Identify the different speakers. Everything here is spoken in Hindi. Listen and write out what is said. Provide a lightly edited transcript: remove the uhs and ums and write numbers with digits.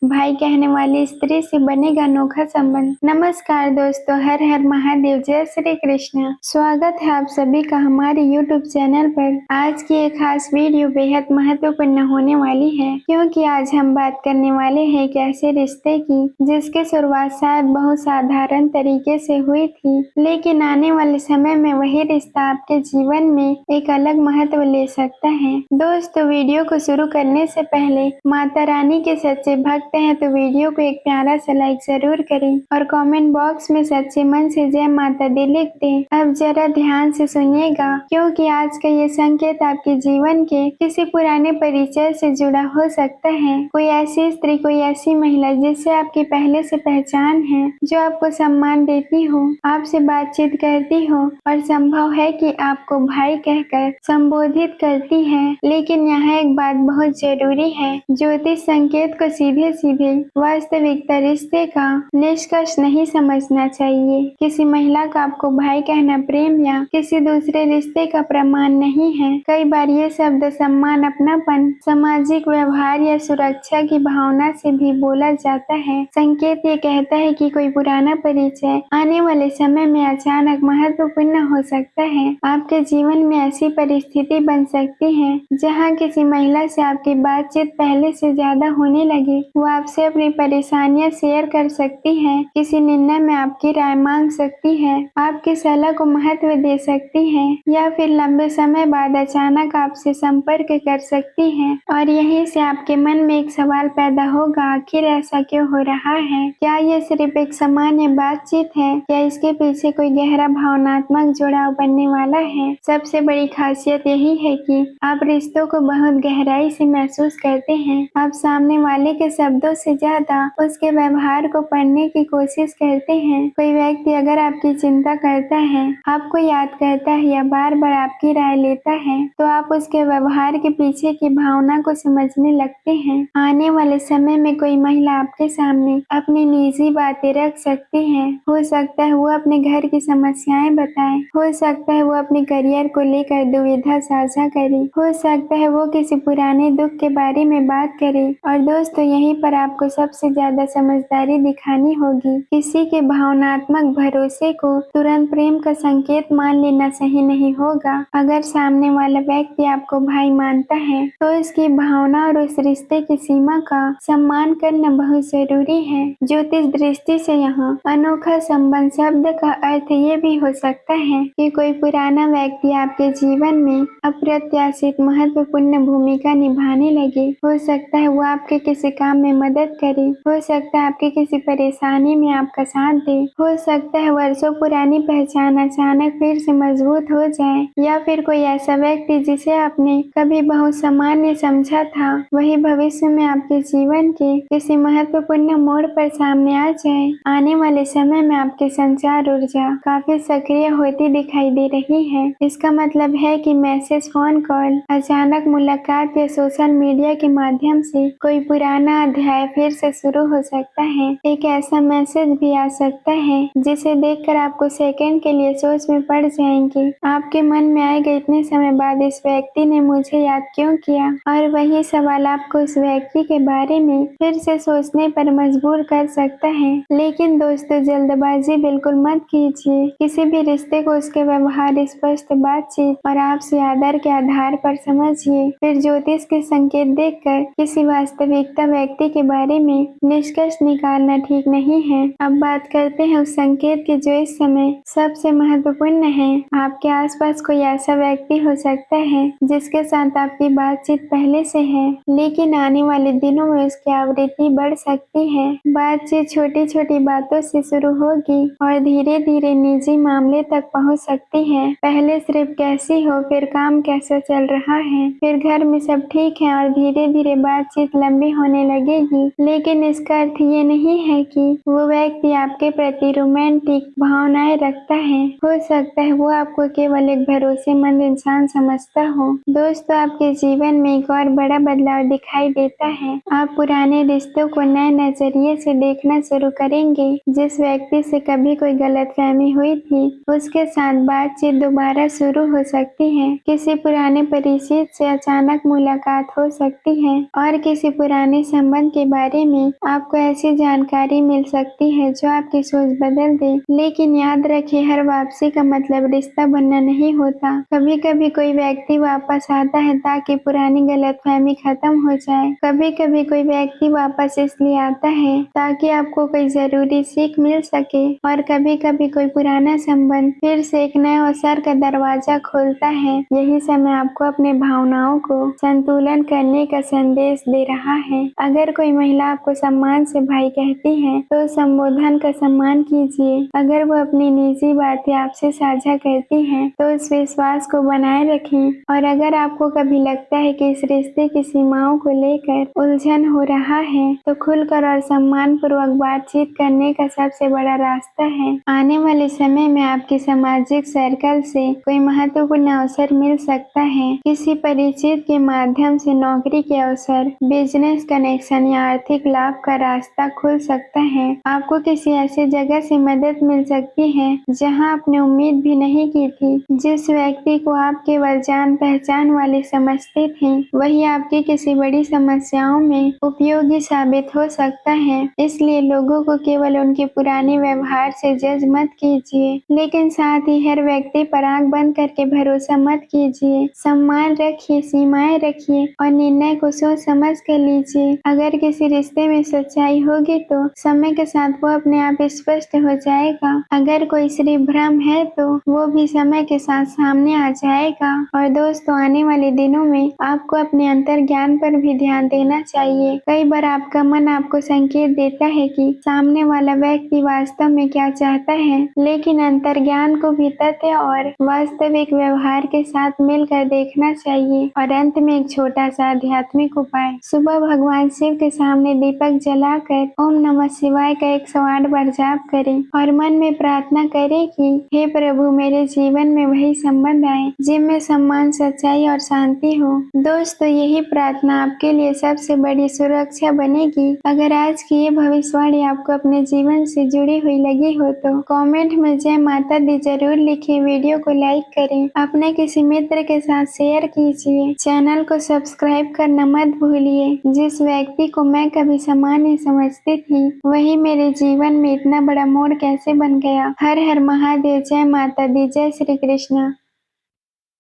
Speaker 1: भाई कहने वाली स्त्री से बनेगा अनोखा संबंध। नमस्कार दोस्तों, हर हर महादेव, जय श्री कृष्ण। स्वागत है आप सभी का हमारे YouTube चैनल पर। आज की एक खास वीडियो बेहद महत्वपूर्ण होने वाली है, क्योंकि आज हम बात करने वाले हैं एक ऐसे रिश्ते की जिसकी शुरुआत शायद बहुत साधारण तरीके से हुई थी, लेकिन आने वाले समय में वही रिश्ता आपके जीवन में एक अलग महत्व ले सकता है। दोस्तों, वीडियो को शुरू करने से पहले माता रानी के सच्चे भक्त हैं तो वीडियो को एक प्यारा सा लाइक जरूर करें और कमेंट बॉक्स में सच्चे मन से जय माता दी लिख दें। अब जरा ध्यान से सुनिएगा, क्योंकि आज का ये संकेत आपके जीवन के किसी पुराने परिचय से जुड़ा हो सकता है। कोई ऐसी स्त्री, कोई ऐसी महिला जिससे आपकी पहले से पहचान है, जो आपको सम्मान देती हो, आपसे बातचीत करती हो और संभव है कि आपको भाई कहकर संबोधित करती है। लेकिन यहाँ एक बात बहुत जरूरी है, ज्योतिष संकेत को सीधे सीधे वास्तविकता रिश्ते का निष्कर्ष नहीं समझना चाहिए। किसी महिला का आपको भाई कहना प्रेम या किसी दूसरे रिश्ते का प्रमाण नहीं है। कई बार ये शब्द सम्मान, अपनापन, सामाजिक व्यवहार या सुरक्षा की भावना से भी बोला जाता है। संकेत ये कहता है कि कोई पुराना परिचय आने वाले समय में अचानक महत्वपूर्ण हो सकता है। आपके जीवन में ऐसी परिस्थिति बन सकती है जहाँ किसी महिला से आपकी बातचीत पहले से ज्यादा होने लगे। वो आपसे अपनी परेशानियां शेयर कर सकती है, किसी निर्णय में आपकी राय मांग सकती है, आपकी सलाह को महत्व दे सकती है या फिर लंबे समय बाद अचानक आपसे संपर्क कर सकती है। और यहीं से आपके मन में एक सवाल पैदा होगा, आखिर ऐसा क्यों हो रहा है? क्या ये सिर्फ एक सामान्य बातचीत है या इसके पीछे कोई गहरा भावनात्मक जुड़ाव बनने वाला है? सबसे बड़ी खासियत यही है कि आप रिश्तों को बहुत गहराई से महसूस करते हैं। आप सामने वाले के शब्दों से ज्यादा उसके व्यवहार को पढ़ने की कोशिश करते हैं। कोई व्यक्ति अगर आपकी चिंता करता है, आपको याद करता है या बार बार आपकी राय लेता है, तो आप उसके व्यवहार के पीछे की भावना को समझने लगते हैं। आने वाले समय में कोई महिला आपके सामने अपनी निजी बातें रख सकती है। हो सकता है वो अपने घर की समस्याएं बताए, हो सकता है वो अपने करियर को लेकर दुविधा साझा करे, हो सकता है वो किसी पुराने दुख के बारे में बात करे। और दोस्तों, यहीं पर आपको सबसे ज्यादा समझदारी दिखानी होगी। किसी के भावनात्मक भरोसे को तुरंत प्रेम का संकेत मान लेना सही नहीं होगा। अगर सामने वाला व्यक्ति आपको भाई मानता है, तो इसकी भावना और उस रिश्ते की सीमा का सम्मान करना बहुत जरूरी है। ज्योतिष दृष्टि से यहाँ अनोखा संबंध शब्द का अर्थ ये भी हो सकता है कि कोई पुराना व्यक्ति आपके जीवन में अप्रत्याशित महत्वपूर्ण भूमिका निभाने लगे। हो सकता है वो आपके किसी काम में मदद करे, हो सकता है आपकी किसी परेशानी में आपका साथ दे, हो सकता है वर्षों पुरानी पहचान अचानक फिर से मजबूत हो जाए, या फिर कोई ऐसा व्यक्ति जिसे आपने कभी बहुत सामान्य समझा था, वही भविष्य में आपके जीवन के किसी महत्वपूर्ण मोड़ पर सामने आ जाए। आने वाले समय में आपकी संचार ऊर्जा काफी सक्रिय होती दिखाई दे रही है। इसका मतलब है कि मैसेज, फोन कॉल, अचानक मुलाकात या सोशल मीडिया के माध्यम से कोई पुराना अध्याय फिर से शुरू हो सकता है। एक ऐसा मैसेज भी आ सकता है जिसे देखकर आपको सेकंड के लिए सोच में पड़ जाएंगे। आपके मन में आएगा, इतने समय बाद इस व्यक्ति ने मुझे याद क्यों किया? और वही सवाल आपको उस व्यक्ति के बारे में फिर से सोचने पर मजबूर कर सकता है। लेकिन दोस्तों, जल्दबाजी बिल्कुल मत कीजिए। किसी भी रिश्ते को उसके व्यवहार, स्पष्ट बातचीत और आपसी आदर के आधार पर समझिए। फिर ज्योतिष के संकेत देखकर किसी वास्तविकता व्यक्ति के बारे में निष्कर्ष निकालना ठीक नहीं है। अब बात करते हैं उस संकेत की जो इस समय सबसे महत्वपूर्ण है। आपके आसपास कोई ऐसा व्यक्ति हो सकता है जिसके साथ आपकी बातचीत पहले से है, लेकिन आने वाले दिनों में उसकी आवृत्ति बढ़ सकती है। बातचीत छोटी छोटी बातों से शुरू होगी और धीरे धीरे निजी मामले तक पहुंच सकती है। पहले सिर्फ कैसी हो, फिर काम कैसा चल रहा है, फिर घर में सब ठीक है, और धीरे धीरे बातचीत लंबी होने लगेगी। लेकिन इसका अर्थ ये नहीं है कि वो व्यक्ति आपके प्रति रोमांटिक भावनाएं रखता है। हो सकता है वो आपको केवल एक भरोसेमंद इंसान समझता हो। दोस्तों, आपके जीवन में एक और बड़ा बदलाव दिखाई देता है। आप पुराने रिश्तों को नए नजरिए से देखना शुरू करेंगे। जिस व्यक्ति से कभी कोई गलतफहमी हुई थी, उसके साथ बातचीत दोबारा शुरू हो सकती है। किसी पुराने परिचित से अचानक मुलाकात हो सकती है और किसी पुराने संबंध संबंध के बारे में आपको ऐसी जानकारी मिल सकती है जो आपकी सोच बदल दे। लेकिन याद रखिए, हर वापसी का मतलब रिश्ता बनना नहीं होता। कभी कभी कोई व्यक्ति वापस आता है ताकि पुरानी गलतफहमी खत्म हो जाए। कभी कभी कोई व्यक्ति वापस इसलिए आता है ताकि आपको कोई जरूरी सीख मिल सके। और कभी कभी कोई पुराना संबंध फिर से एक नए अवसर का दरवाजा खोलता है। यही समय आपको अपने भावनाओं को संतुलन करने का संदेश दे रहा है। अगर कोई महिला आपको सम्मान से भाई कहती है तो संबोधन का सम्मान कीजिए। अगर वो अपनी निजी बातें आपसे साझा करती है तो उस विश्वास को बनाए रखें। और अगर आपको कभी लगता है कि इस रिश्ते की सीमाओं को लेकर उलझन हो रहा है तो खुलकर और सम्मान पूर्वक बातचीत करने का सबसे बड़ा रास्ता है। आने वाले समय में आपकी सामाजिक सर्कल से कोई महत्वपूर्ण अवसर मिल सकता है। किसी परिचित के माध्यम से नौकरी के अवसर, बिजनेस कनेक्शन या आर्थिक लाभ का रास्ता खुल सकता है। आपको किसी ऐसी जगह से मदद मिल सकती है जहां आपने उम्मीद भी नहीं की थी। जिस व्यक्ति को आप केवल जान पहचान वाले समझते थे वही आपकी किसी बड़ी समस्याओं में उपयोगी साबित हो सकता है। इसलिए लोगों को केवल उनके पुराने व्यवहार से जज मत कीजिए, लेकिन साथ ही हर व्यक्ति पर आंख बंद करके भरोसा मत कीजिए। सम्मान रखिए, सीमाएं रखिए और निर्णय को सोच समझ कर लीजिए। अगर किसी रिश्ते में सच्चाई होगी तो समय के साथ वो अपने आप स्पष्ट हो जाएगा। अगर कोई श्री भ्रम है तो वो भी समय के साथ सामने आ जाएगा। और दोस्तों, आने वाले दिनों में आपको अपने अंतर ज्ञान पर भी ध्यान देना चाहिए। कई बार आपका मन आपको संकेत देता है कि सामने वाला व्यक्ति वास्तव में क्या चाहता है, लेकिन अंतर ज्ञान को भी तथ्य और वास्तविक व्यवहार के साथ मिलकर देखना चाहिए। और अंत में एक छोटा सा आध्यात्मिक उपाय। सुबह भगवान शिव के सामने दीपक जलाकर ओम नमः शिवाय का 108 बार जाप करें और मन में प्रार्थना करें कि हे प्रभु, मेरे जीवन में वही संबंध आए जिनमें सम्मान, सच्चाई और शांति हो। दोस्तों, यही प्रार्थना आपके लिए सबसे बड़ी सुरक्षा बनेगी। अगर आज की ये भविष्यवाणी आपको अपने जीवन से जुड़ी हुई लगी हो तो कमेंट में जय माता दी जरूर लिखिए। वीडियो को लाइक करें, अपने किसी मित्र के साथ शेयर कीजिए। चैनल को सब्सक्राइब करना मत भूलिए। जिस व्यक्ति को मैं कभी सामान्य समझती थी वही मेरे जीवन में इतना बड़ा मोड़ कैसे बन गया। हर हर महादेव। जय माता दी। जय श्री कृष्ण।